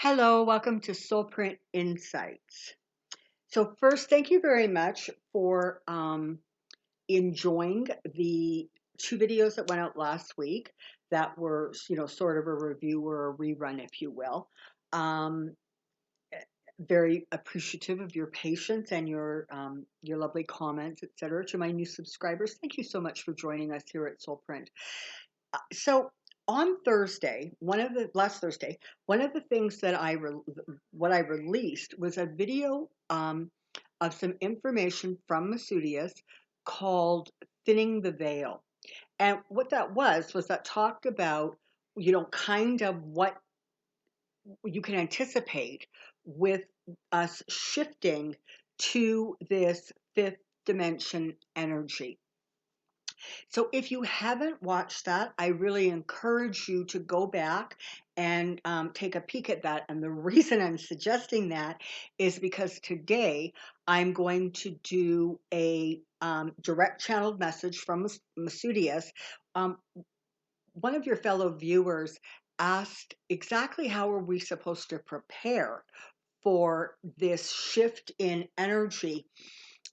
Hello, welcome to Soulprint Insights. So first, thank you very much for enjoying the two videos that went out last week that were, sort of a review or a rerun, if you will. Um, Very appreciative of your patience and your lovely comments, etc. To my new subscribers, thank you so much for joining us here at Soulprint. So on Thursday, last Thursday, one of the things that what I released was a video of some information from Masudius called "Thinning the Veil," and what that was that talked about kind of what you can anticipate with us shifting to this fifth dimension energy. So if you haven't watched that, I really encourage you to go back and take a peek at that. And the reason I'm suggesting that is because today I'm going to do a direct channeled message from Masudius. Um, One of your fellow viewers asked exactly how are we supposed to prepare for this shift in energy,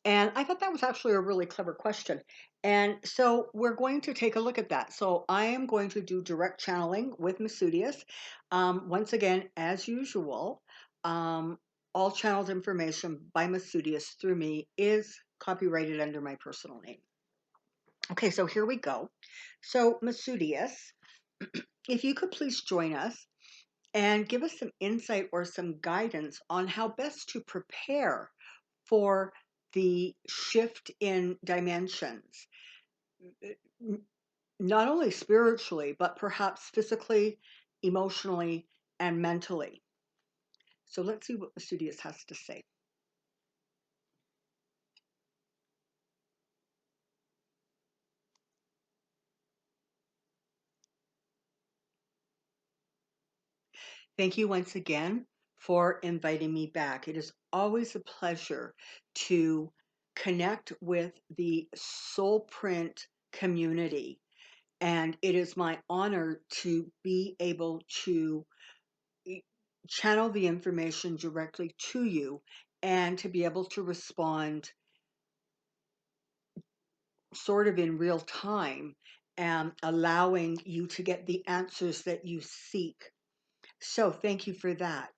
and I thought that was actually a really clever question. And so we're going to take a look at that. So I am going to do direct channeling with Masudius. Once again, as usual, all channeled information by Masudius through me is copyrighted under my personal name. Okay, so here we go. So Masudius, if you could please join us and give us some insight or some guidance on how best to prepare for the shift in dimensions, not only spiritually, but perhaps physically, emotionally, and mentally. So let's see what Masudius has to say. Thank you once again for inviting me back. It is always a pleasure to connect with the Soulprint community. And it is my honor to be able to channel the information directly to you and to be able to respond sort of in real time and allowing you to get the answers that you seek. So thank you for that.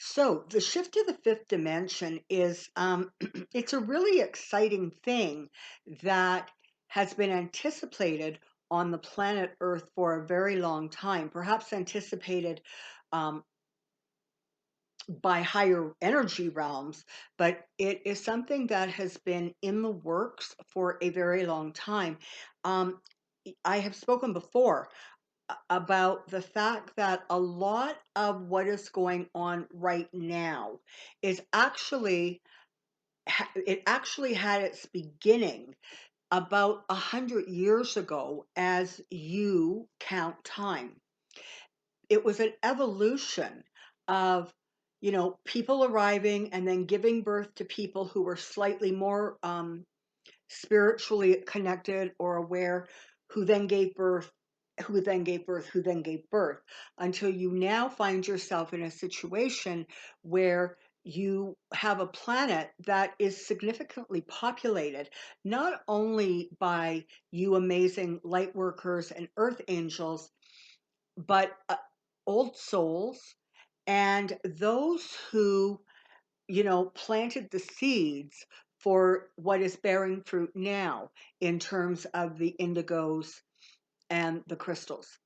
So the shift to the fifth dimension is it's a really exciting thing that has been anticipated on the planet Earth for a very long time, perhaps anticipated um, by higher energy realms, but it is something that has been in the works for a very long time. Um, I have spoken before about the fact that a lot of what is going on right now is actually it actually had its beginning about 100 years ago as you count time. It was an evolution of people arriving and then giving birth to people who were slightly more spiritually connected or aware, who then gave birth, who then gave birth, who then gave birth, until you now find yourself in a situation where you have a planet that is significantly populated, not only by you amazing light workers and earth angels, but old souls and those who planted the seeds for what is bearing fruit now in terms of the indigos and the crystals,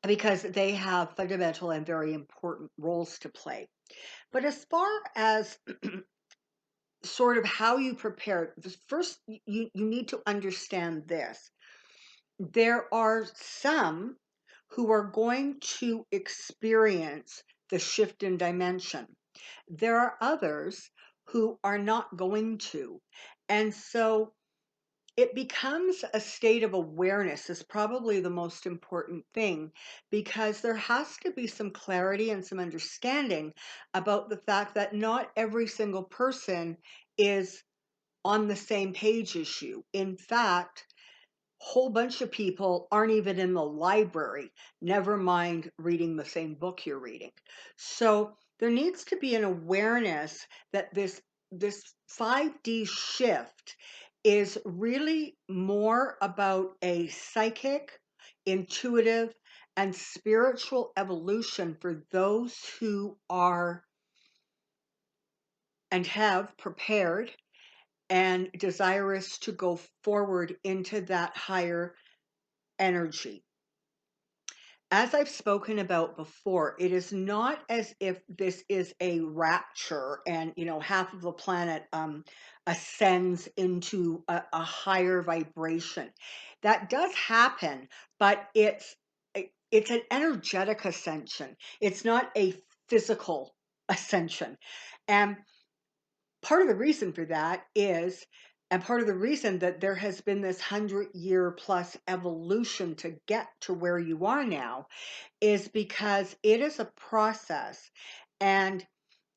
because they have fundamental and very important roles to play. But as far as sort of how you prepare, first you need to understand this. There are some who are going to experience the shift in dimension. There are others who are not going to. And so it becomes a state of awareness is probably the most important thing, because there has to be some clarity and some understanding about the fact that not every single person is on the same page as you. In fact, whole bunch of people aren't even in the library, never mind reading the same book you're reading. So there needs to be an awareness that this 5D shift is really more about a psychic, intuitive, and spiritual evolution for those who are and have prepared and desirous to go forward into that higher energy. As I've spoken about before, it is not as if this is a rapture and, half of the planet ascends into a higher vibration. That does happen, but it's an energetic ascension. It's not a physical ascension. And part of the reason for that is, and part of the reason that there has been this 100-year plus evolution to get to where you are now, is because it is a process, and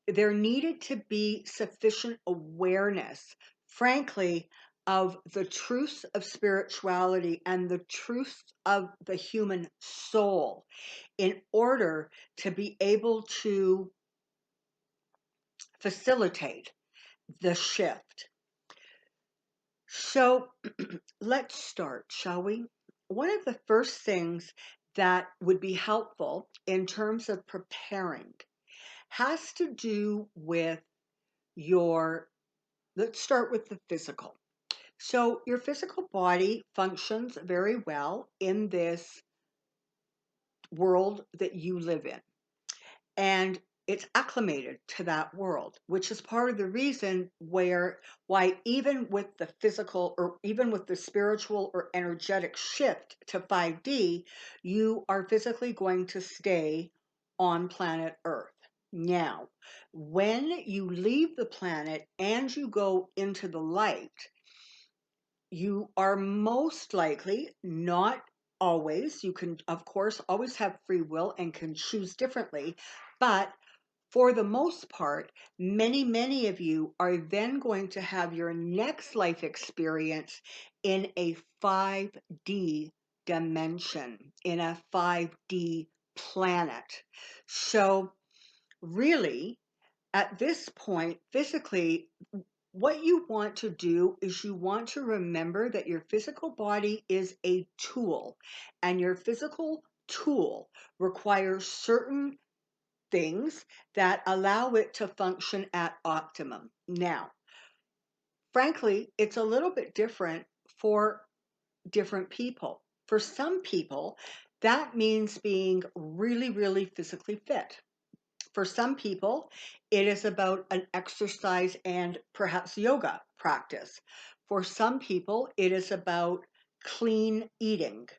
there needed to be sufficient awareness, frankly, of the truths of spirituality and the truths of the human soul in order to be able to facilitate the shift. So let's start, shall we? One of the first things that would be helpful in terms of preparing has to do with let's start with the physical. So your physical body functions very well in this world that you live in. And it's acclimated to that world, which is part of the reason why even with the physical or even with the spiritual or energetic shift to 5D, you are physically going to stay on planet Earth. Now, when you leave the planet and you go into the light, you are most likely, not always, you can of course always have free will and can choose differently, but for the most part, many of you are then going to have your next life experience in a 5D dimension, in a 5D planet. So really, at this point, physically, what you want to do is you want to remember that your physical body is a tool, and your physical tool requires certain things that allow it to function at optimum. Now, frankly, it's a little bit different for different people. For some people, that means being really physically fit. For some people, it is about an exercise and perhaps yoga practice. For some people, it is about clean eating.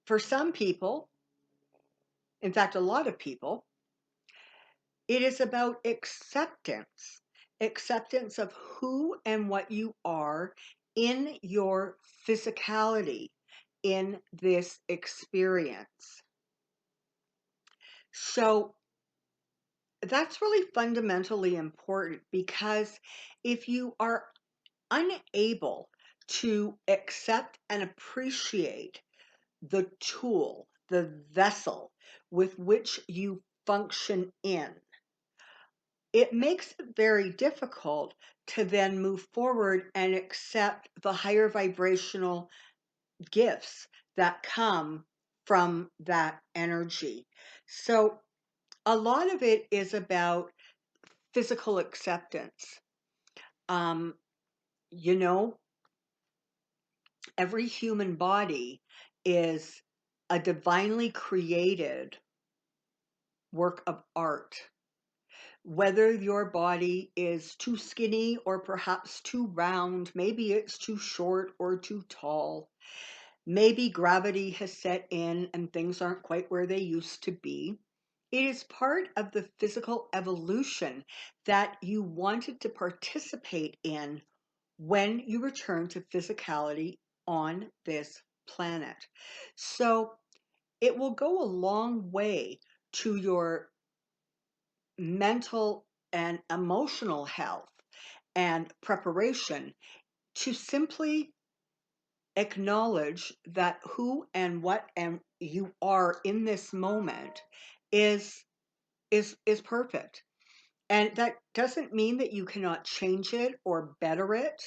For some people, in fact, a lot of people, it is about acceptance of who and what you are in your physicality in this experience. So that's really fundamentally important, because if you are unable to accept and appreciate the tool, the vessel with which you function in, it makes it very difficult to then move forward and accept the higher vibrational gifts that come from that energy. So a lot of it is about physical acceptance. Um, you know, every human body is a divinely created work of art. Whether your body is too skinny or perhaps too round, maybe it's too short or too tall, maybe gravity has set in and things aren't quite where they used to be. It is part of the physical evolution that you wanted to participate in when you return to physicality on this planet. So it will go a long way to your mental and emotional health and preparation to simply acknowledge that who and what and you are in this moment is is perfect. And that doesn't mean that you cannot change it or better it,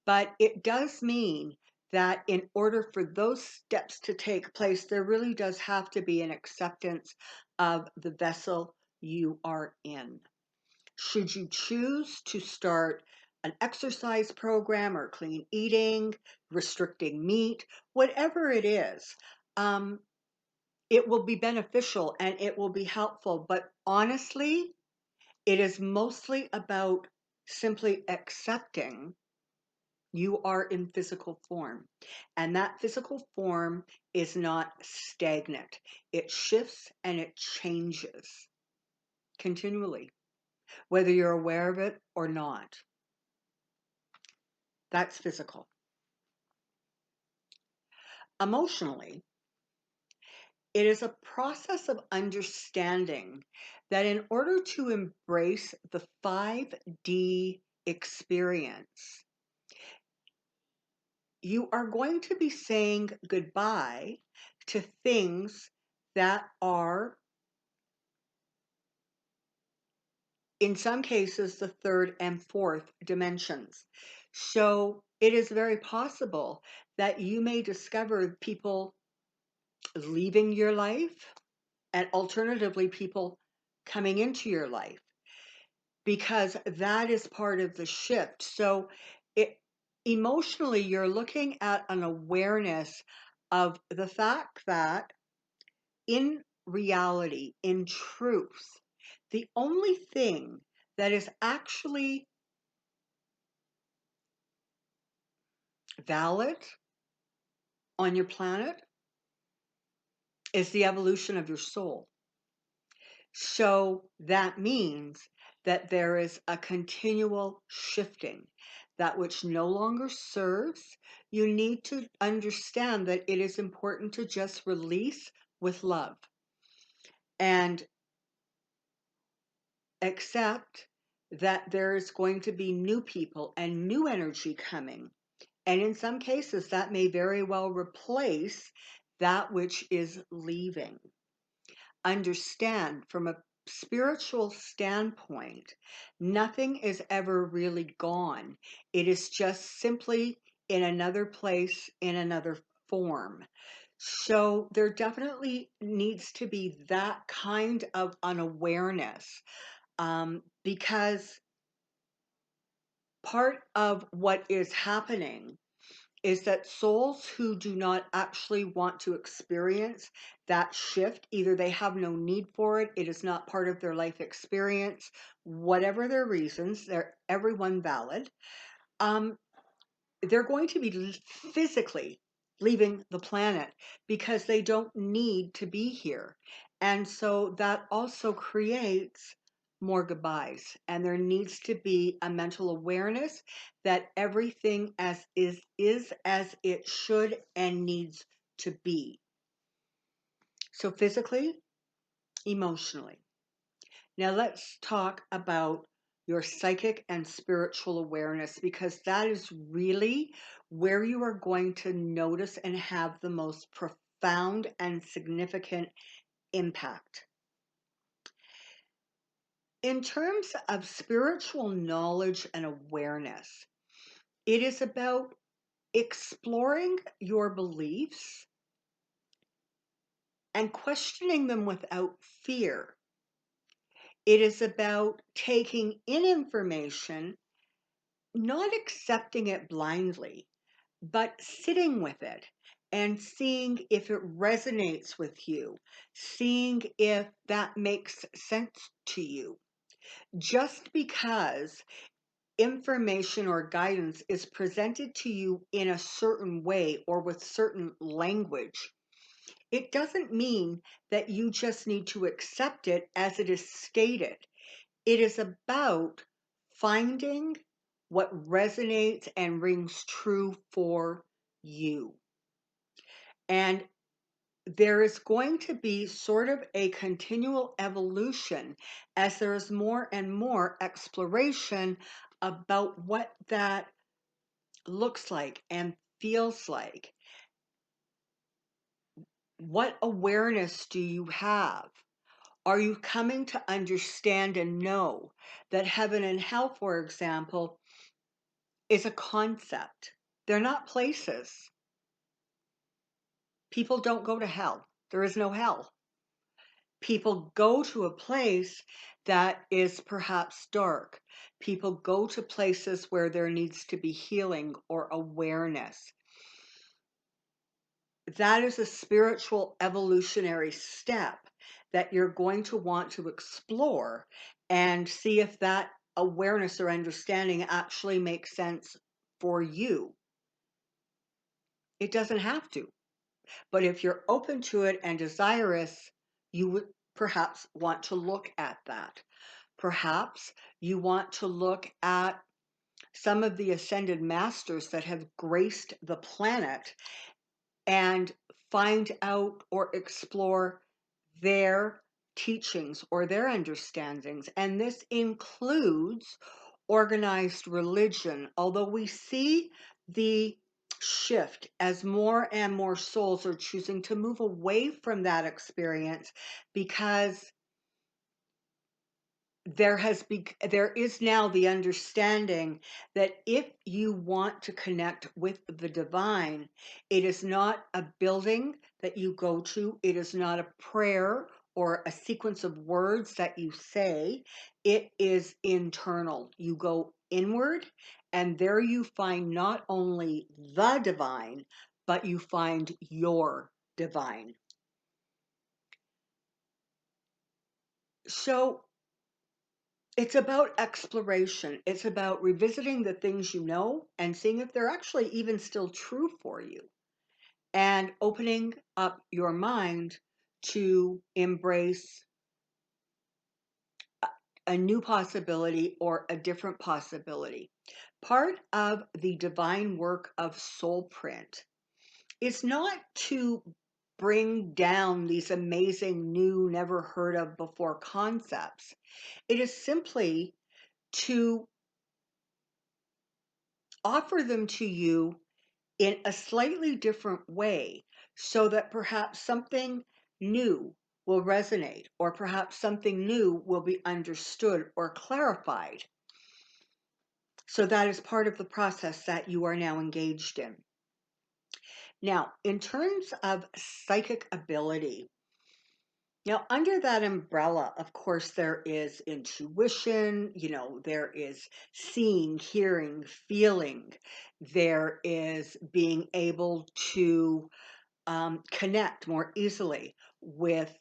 but it does mean that in order for those steps to take place, there really does have to be an acceptance of the vessel you are in. Should you choose to start an exercise program or clean eating, restricting meat, whatever it is, it will be beneficial and it will be helpful. But honestly, it is mostly about simply accepting you are in physical form. And that physical form is not stagnant. It shifts and it changes continually, whether you're aware of it or not. That's physical. Emotionally, it is a process of understanding that in order to embrace the 5D experience, you are going to be saying goodbye to things that are, in some cases, the third and fourth dimensions. So it is very possible that you may discover people leaving your life and alternatively people coming into your life, because that is part of the shift. So it emotionally, you're looking at an awareness of the fact that in reality, in truth, the only thing that is actually valid on your planet is the evolution of your soul. So that means that there is a continual shifting. That which no longer serves, you need to understand that it is important to just release with love and accept that there's going to be new people and new energy coming. And in some cases, that may very well replace that which is leaving. Understand from a spiritual standpoint, nothing is ever really gone. It is just simply in another place, in another form. So there definitely needs to be that kind of an awareness, because part of what is happening is that souls who do not actually want to experience that shift, either they have no need for it, it is not part of their life experience, whatever their reasons, they're everyone valid. Um, they're going to be physically leaving the planet because they don't need to be here. And so that also creates more goodbyes. And there needs to be a mental awareness that everything is as it should and needs to be. So physically, emotionally. Now let's talk about your psychic and spiritual awareness, because that is really where you are going to notice and have the most profound and significant impact. In terms of spiritual knowledge and awareness, it is about exploring your beliefs and questioning them without fear. It is about taking in information, not accepting it blindly, but sitting with it and seeing if it resonates with you, seeing if that makes sense to you. Just because information or guidance is presented to you in a certain way or with certain language, it doesn't mean that you just need to accept it as it is stated. It is about finding what resonates and rings true for you. And there is going to be sort of a continual evolution as there is more and more exploration about what that looks like and feels like. What awareness do you have? Are you coming to understand and know that heaven and hell, for example, is a concept? They're not places. People don't go to hell. There is no hell. People go to a place that is perhaps dark. People go to places where there needs to be healing or awareness. That is a spiritual evolutionary step that you're going to want to explore and see if that awareness or understanding actually makes sense for you. It doesn't have to, but if you're open to it and desirous, you would perhaps want to look at that. Perhaps you want to look at some of the ascended masters that have graced the planet and find out or explore their teachings or their understandings. And this includes organized religion, although we see the shift as more and more souls are choosing to move away from that experience because there is now the understanding that if you want to connect with the divine, it is not a building that you go to, it is not a prayer or a sequence of words that you say. It is internal. You go inward, and there you find not only the divine, but you find your divine. So it's about exploration. It's about revisiting the things you know and seeing if they're actually even still true for you, and opening up your mind to embrace a new possibility or a different possibility. Part of the divine work of Soulprint is not to bring down these amazing, new, never heard of before concepts. It is simply to offer them to you in a slightly different way so that perhaps something new will resonate, or perhaps something new will be understood or clarified. So that is part of the process that you are now engaged in. Now, in terms of psychic ability, now, under that umbrella, of course, there is intuition, there is seeing, hearing, feeling. There is being able to connect more easily with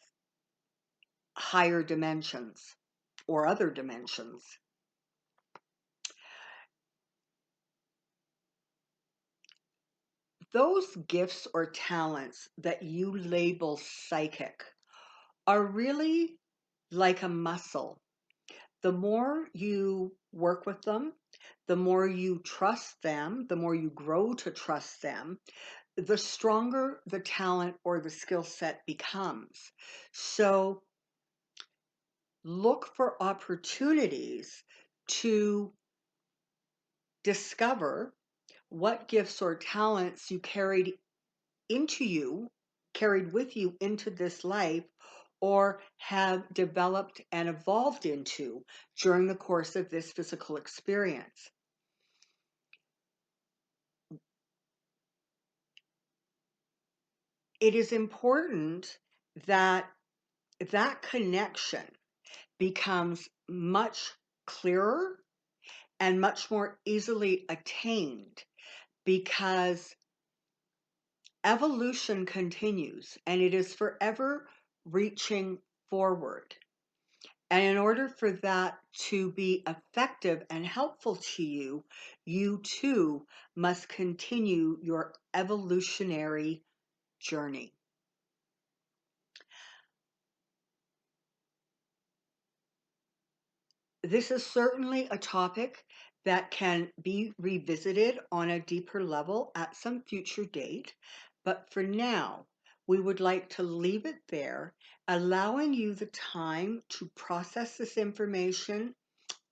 higher dimensions or other dimensions. Those gifts or talents that you label psychic are really like a muscle. The more you work with them, the more you trust them, the more you grow to trust them, the stronger the talent or the skill set becomes. So look for opportunities to discover what gifts or talents you carried with you into this life, or have developed and evolved into during the course of this physical experience. It is important that that connection becomes much clearer and much more easily attained, because evolution continues and it is forever reaching forward. And in order for that to be effective and helpful to you, you too must continue your evolutionary journey. This is certainly a topic that can be revisited on a deeper level at some future date. But for now, we would like to leave it there, allowing you the time to process this information,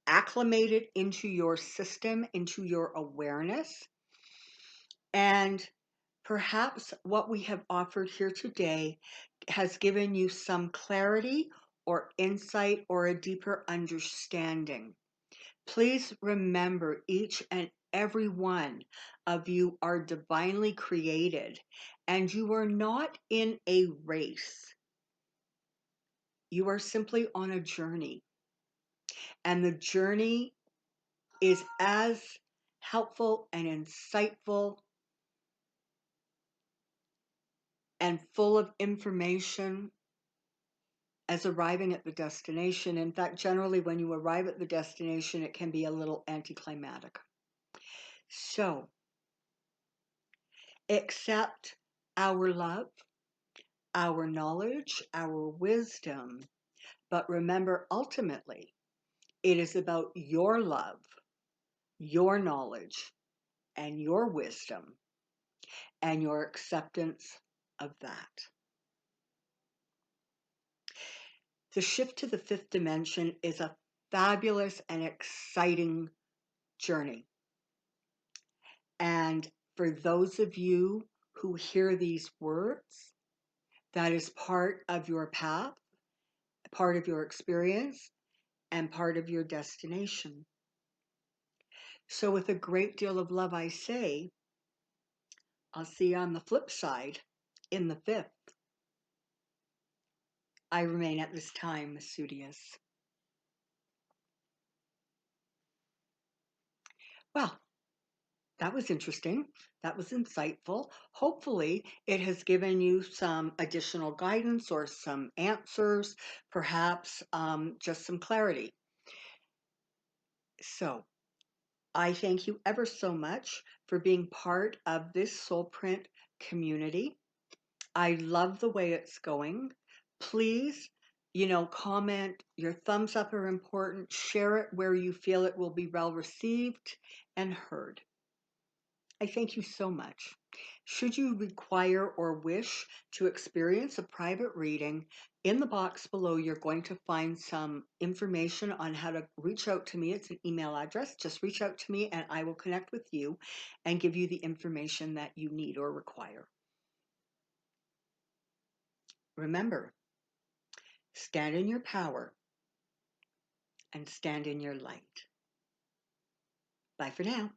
acclimate it into your system, into your awareness, And perhaps what we have offered here today has given you some clarity or insight or a deeper understanding. Please remember, each and every one of you are divinely created, and you are not in a race. You are simply on a journey, and the journey is as helpful and insightful and full of information as arriving at the destination. In fact, generally, when you arrive at the destination, it can be a little anticlimactic. So, accept our love, our knowledge, our wisdom, but remember, ultimately, it is about your love, your knowledge, and your wisdom, and your acceptance of that. The shift to the fifth dimension is a fabulous and exciting journey. And for those of you who hear these words, that is part of your path, part of your experience, and part of your destination. So, with a great deal of love, I say, I'll see you on the flip side in the fifth. I remain at this time, Masudius. Well, that was interesting. That was insightful. Hopefully, it has given you some additional guidance or some answers, perhaps just some clarity. So, I thank you ever so much for being part of this Soulprint community. I love the way it's going. Please, comment. Your thumbs up are important. Share it where you feel it will be well received and heard. I thank you so much. Should you require or wish to experience a private reading, in the box below, you're going to find some information on how to reach out to me. It's an email address. Just reach out to me and I will connect with you and give you the information that you need or require. Remember, stand in your power and stand in your light. Bye for now.